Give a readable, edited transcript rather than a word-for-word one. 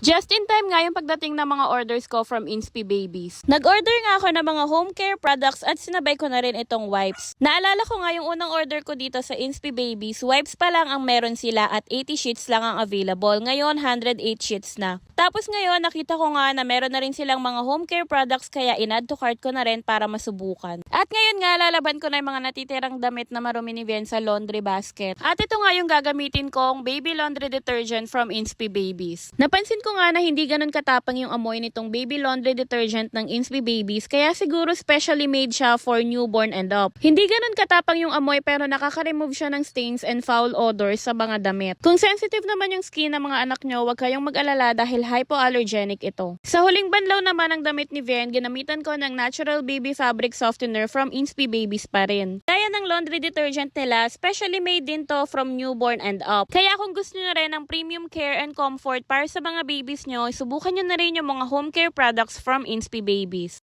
Just in time nga yung pagdating ng mga orders ko from Inspi Babies. Nag-order nga ako ng mga home care products at sinabay ko na rin itong wipes. Naalala ko nga yung unang order ko dito sa Inspi Babies, wipes pa lang ang meron sila at 80 sheets lang ang available. Ngayon, 108 sheets na. Tapos ngayon, nakita ko nga na meron na rin silang mga home care products kaya in-add to cart ko na rin para masubukan. At ngayon nga, lalaban ko na yung mga natitirang damit na marumi ni Vian sa laundry basket. At ito nga yung gagamitin kong baby laundry detergent from Inspi Babies. Napansin ko nga na hindi ganun katapang yung amoy nitong baby laundry detergent ng Inspi Babies kaya siguro specially made siya for newborn and up. Hindi ganun katapang yung amoy pero nakaka-remove siya ng stains and foul odors sa mga damit. Kung sensitive naman yung skin ng mga anak nyo, huwag kayong mag-alala dahil hypoallergenic ito. Sa huling banlaw naman ng damit ni Vian, ginamitan ko ng natural baby fabric softener from Inspi Babies pa rin. Kaya ng laundry detergent nila, specially made din to from newborn and up. Kaya kung gusto nyo rin ng premium care and comfort para sa mga babies nyo, subukan nyo na rin yung mga home care products from Inspi Babies.